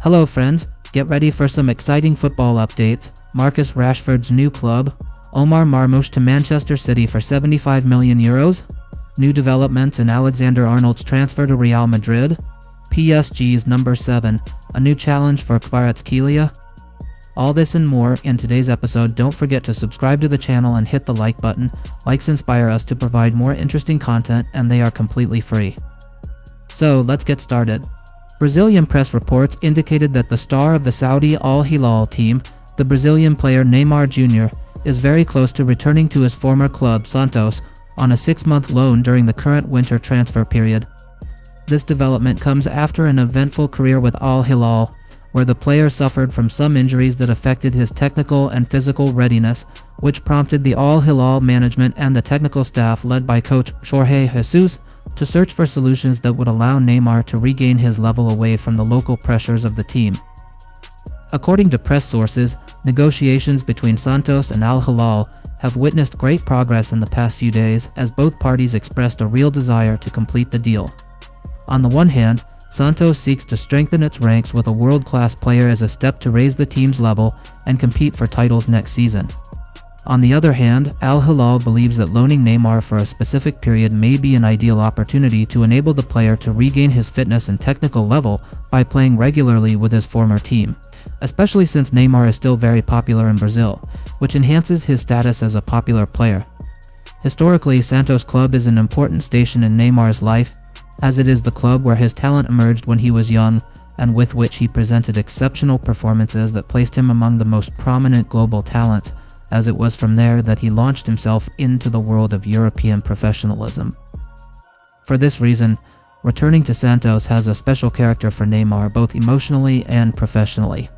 Hello friends, get ready for some exciting football updates. Marcus Rashford's new club, Omar Marmoush to Manchester City for €75 million. New developments in Alexander-Arnold's transfer to Real Madrid. PSG's number 7, a new challenge for KVARATSKHELIA. All this and more in today's episode. Don't forget to subscribe to the channel and hit the like button. Likes inspire us to provide more interesting content, and they are completely free. So let's get started. Brazilian press reports indicated that the star of the Saudi Al Hilal team, the Brazilian player Neymar Jr., is very close to returning to his former club SANTOS on a 6-month loan during the current winter transfer period. This development comes after an eventful career with Al Hilal, where the player suffered from some injuries that affected his technical and physical readiness, which prompted the Al Hilal management and the technical staff led by coach Jorge Jesus to search for solutions that would allow Neymar to regain his level away from the local pressures of the team. According to press sources, negotiations between SANTOS and Al Hilal have witnessed great progress in the past few days as both parties expressed a real desire to complete the deal. On the one hand, SANTOS seeks to strengthen its ranks with a world-class player as a step to raise the team's level and compete for titles next season. On the other hand, Al Hilal believes that loaning Neymar for a specific period may be an ideal opportunity to enable the player to regain his fitness and technical level by playing regularly with his former team, especially since Neymar is still very popular in Brazil, which enhances his status as a popular player. Historically, SANTOS Club is an important station in Neymar's life, as it is the club where his talent emerged when he was young and with which he presented exceptional performances that placed him among the most prominent global talents, as it was from there that he launched himself into the world of European professionalism. For this reason, returning to SANTOS has a special character for Neymar both emotionally and professionally.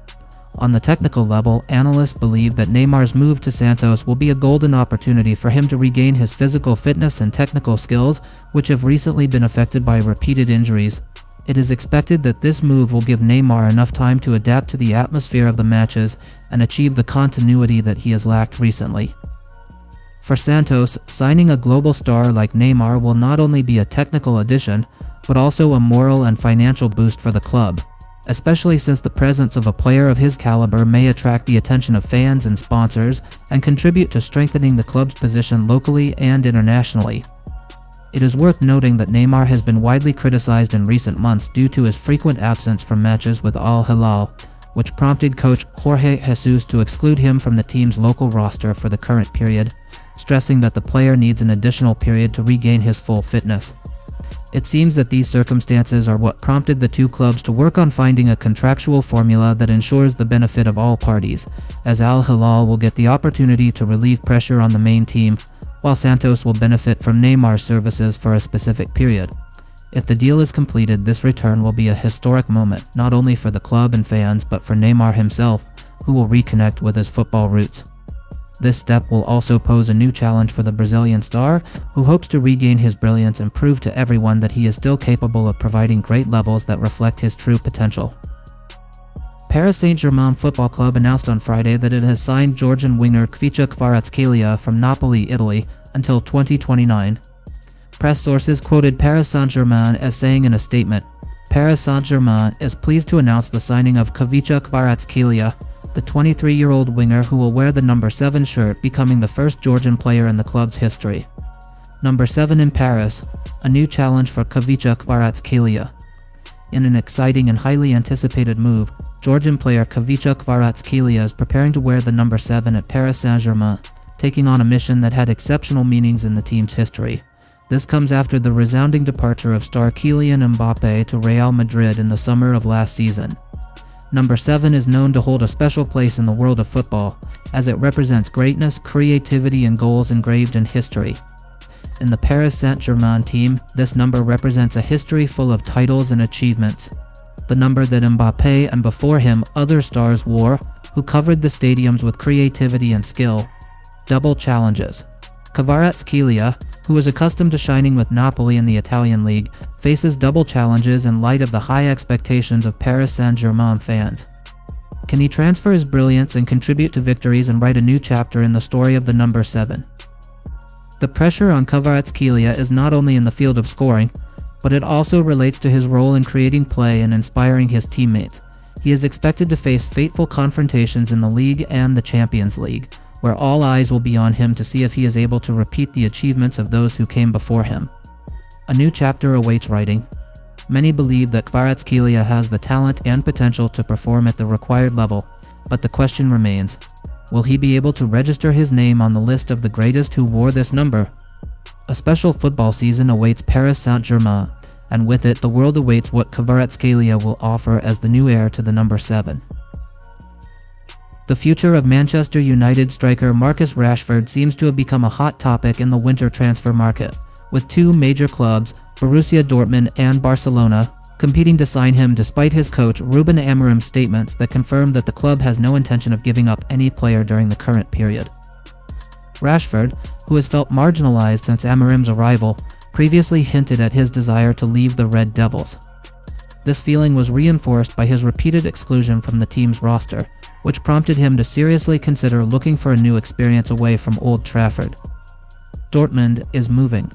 On the technical level, analysts believe that Neymar's move to SANTOS will be a golden opportunity for him to regain his physical fitness and technical skills, which have recently been affected by repeated injuries. It is expected that this move will give Neymar enough time to adapt to the atmosphere of the matches and achieve the continuity that he has lacked recently. For SANTOS, signing a global star like Neymar will not only be a technical addition, but also a moral and financial boost for the club, especially since the presence of a player of his caliber may attract the attention of fans and sponsors and contribute to strengthening the club's position locally and internationally. It is worth noting that Neymar has been widely criticized in recent months due to his frequent absence from matches with Al Hilal, which prompted coach Jorge Jesus to exclude him from the team's local roster for the current period, stressing that the player needs an additional period to regain his full fitness. It seems that these circumstances are what prompted the two clubs to work on finding a contractual formula that ensures the benefit of all parties, as Al Hilal will get the opportunity to relieve pressure on the main team, while SANTOS will benefit from Neymar's services for a specific period. If the deal is completed, this return will be a historic moment, not only for the club and fans, but for Neymar himself, who will reconnect with his football roots. This step will also pose a new challenge for the Brazilian star, who hopes to regain his brilliance and prove to everyone that he is still capable of providing great levels that reflect his true potential. Paris Saint-Germain Football Club announced on Friday that it has signed Georgian winger KVARATSKHELIA from Napoli, Italy, until 2029. Press sources quoted Paris Saint-Germain as saying in a statement, "Paris Saint-Germain is pleased to announce the signing of KVARATSKHELIA, the 23-year-old winger who will wear the number 7 shirt, becoming the first Georgian player in the club's history." Number 7 in Paris, a new challenge for KVARATSKHELIA. In an exciting and highly anticipated move, Georgian player KVARATSKHELIA is preparing to wear the number 7 at Paris Saint-Germain, taking on a mission that had exceptional meanings in the team's history. This comes after the resounding departure of star Kylian Mbappé to Real Madrid in the summer of last season. Number 7 is known to hold a special place in the world of football, as it represents greatness, creativity, and goals engraved in history. In the Paris Saint-Germain team, this number represents a history full of titles and achievements. The number that Mbappé and before him other stars wore, who covered the stadiums with creativity and skill. Double challenges. KVARATSKHELIA, who is accustomed to shining with Napoli in the Italian league, faces double challenges in light of the high expectations of Paris Saint-Germain fans. Can he transfer his brilliance and contribute to victories and write a new chapter in the story of the number 7? The pressure on KVARATSKHELIA is not only in the field of scoring, but it also relates to his role in creating play and inspiring his teammates. He is expected to face fateful confrontations in the league and the Champions League, where all eyes will be on him to see if he is able to repeat the achievements of those who came before him. A new chapter awaits writing. Many believe that KVARATSKHELIA has the talent and potential to perform at the required level, but the question remains, will he be able to register his name on the list of the greatest who wore this number? A special football season awaits Paris Saint-Germain, and with it the world awaits what KVARATSKHELIA will offer as the new heir to the number 7. The future of Manchester United striker Marcus Rashford seems to have become a hot topic in the winter transfer market, with two major clubs, Borussia Dortmund and Barcelona, competing to sign him despite his coach Ruben Amorim's statements that confirm that the club has no intention of giving up any player during the current period. Rashford, who has felt marginalized since Amorim's arrival, previously hinted at his desire to leave the Red Devils. This feeling was reinforced by his repeated exclusion from the team's roster, which prompted him to seriously consider looking for a new experience away from Old Trafford. Dortmund is moving.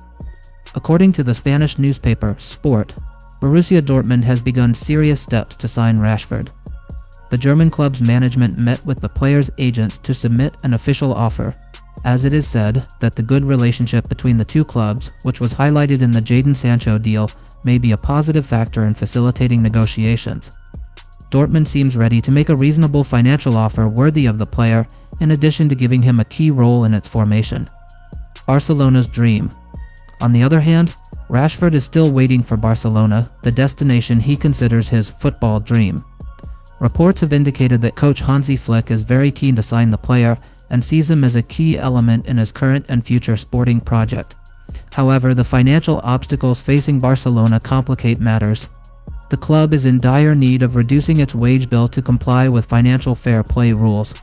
According to the Spanish newspaper Sport, Borussia Dortmund has begun serious steps to sign Rashford. The German club's management met with the player's agents to submit an official offer, as it is said that the good relationship between the two clubs, which was highlighted in the Jadon Sancho deal, may be a positive factor in facilitating negotiations. Dortmund seems ready to make a reasonable financial offer worthy of the player, in addition to giving him a key role in its formation. Barcelona's dream. On the other hand, Rashford is still waiting for Barcelona, the destination he considers his football dream. Reports have indicated that coach Hansi Flick is very keen to sign the player and sees him as a key element in his current and future sporting project. However, the financial obstacles facing Barcelona complicate matters. The club is in dire need of reducing its wage bill to comply with financial fair play rules.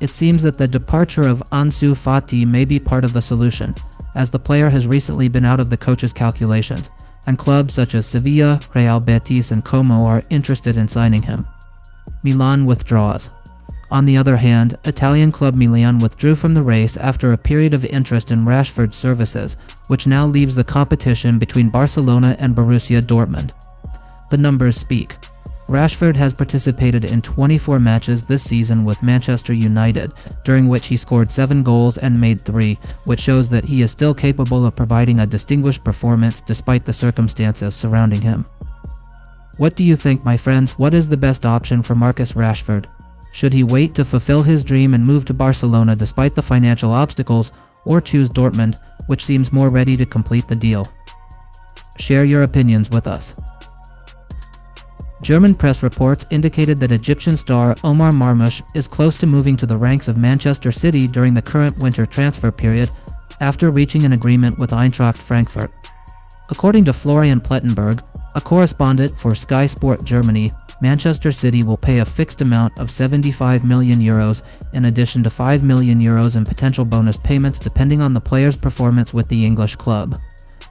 It seems that the departure of Ansu Fati may be part of the solution, as the player has recently been out of the coach's calculations, and clubs such as Sevilla, Real Betis and Como are interested in signing him. Milan withdraws. On the other hand, Italian club Milan withdrew from the race after a period of interest in Rashford's services, which now leaves the competition between Barcelona and Borussia Dortmund. The numbers speak. Rashford has participated in 24 matches this season with Manchester United, during which he scored 7 goals and made 3, which shows that he is still capable of providing a distinguished performance despite the circumstances surrounding him. What do you think, my friends? What is the best option for Marcus Rashford? Should he wait to fulfill his dream and move to Barcelona despite the financial obstacles, or choose Dortmund, which seems more ready to complete the deal? Share your opinions with us. German press reports indicated that Egyptian star Omar Marmoush is close to moving to the ranks of Manchester City during the current winter transfer period after reaching an agreement with Eintracht Frankfurt. According to Florian Plettenberg, a correspondent for Sky Sport Germany, Manchester City will pay a fixed amount of 75 million euros in addition to 5 million euros in potential bonus payments depending on the player's performance with the English club.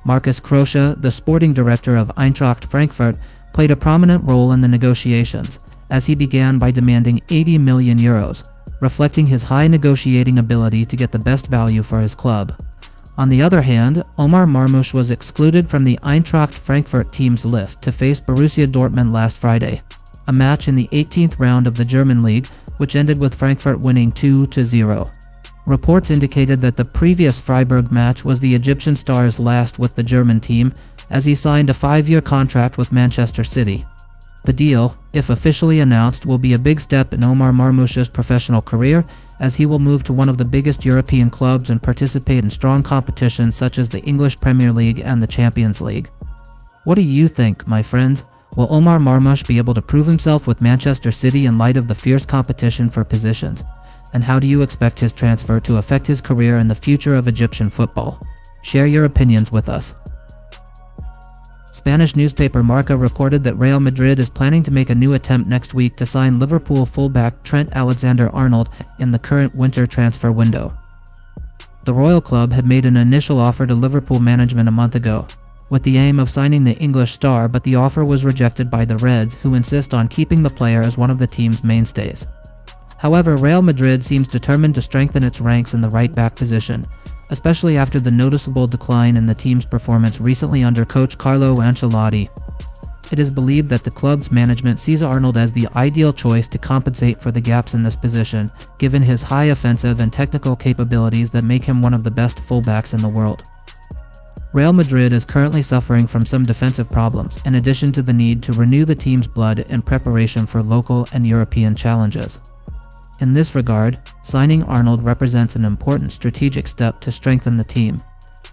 Marcus Krösche, the sporting director of Eintracht Frankfurt, played a prominent role in the negotiations, as he began by demanding 80 million euros, reflecting his high negotiating ability to get the best value for his club. On the other hand, Omar Marmoush was excluded from the Eintracht Frankfurt team's list to face Borussia Dortmund last Friday, a match in the 18th round of the German league, which ended with Frankfurt winning 2-0. Reports indicated that the previous Freiburg match was the Egyptian star's last with the German team, as he signed a 5-year contract with Manchester City. The deal, if officially announced, will be a big step in Omar Marmoush's professional career, as he will move to one of the biggest European clubs and participate in strong competitions such as the English Premier League and the Champions League. What do you think, my friends? Will Omar Marmoush be able to prove himself with Manchester City in light of the fierce competition for positions? And how do you expect his transfer to affect his career and the future of Egyptian football? Share your opinions with us. Spanish newspaper Marca reported that Real Madrid is planning to make a new attempt next week to sign Liverpool fullback Trent Alexander-Arnold in the current winter transfer window. The Royal Club had made an initial offer to Liverpool management a month ago, with the aim of signing the English star, but the offer was rejected by the Reds, who insist on keeping the player as one of the team's mainstays. However, Real Madrid seems determined to strengthen its ranks in the right-back position, especially after the noticeable decline in the team's performance recently under coach Carlo Ancelotti. It is believed that the club's management sees Arnold as the ideal choice to compensate for the gaps in this position, given his high offensive and technical capabilities that make him one of the best fullbacks in the world. Real Madrid is currently suffering from some defensive problems, in addition to the need to renew the team's blood in preparation for local and European challenges. In this regard, signing Arnold represents an important strategic step to strengthen the team,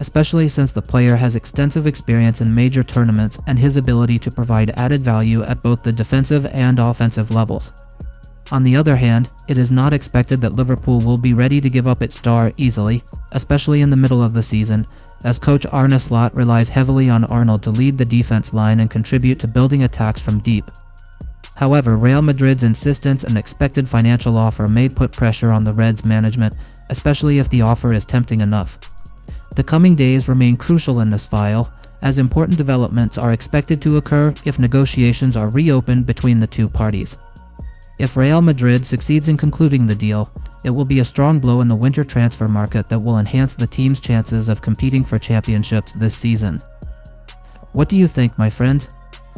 especially since the player has extensive experience in major tournaments and his ability to provide added value at both the defensive and offensive levels. On the other hand, it is not expected that Liverpool will be ready to give up its star easily, especially in the middle of the season, as coach Arne Slot relies heavily on Arnold to lead the defense line and contribute to building attacks from deep. However, Real Madrid's insistence and expected financial offer may put pressure on the Reds' management, especially if the offer is tempting enough. The coming days remain crucial in this file, as important developments are expected to occur if negotiations are reopened between the two parties. If Real Madrid succeeds in concluding the deal, it will be a strong blow in the winter transfer market that will enhance the team's chances of competing for championships this season. What do you think, my friends?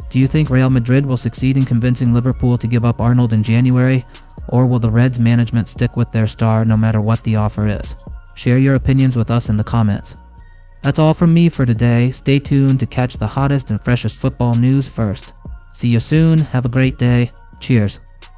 Do you think Real Madrid will succeed in convincing Liverpool to give up Arnold in January, or will the Reds management stick with their star no matter what the offer is? Share your opinions with us in the comments. That's all from me for today. Stay tuned to catch the hottest and freshest football news first. See you soon, have a great day, cheers.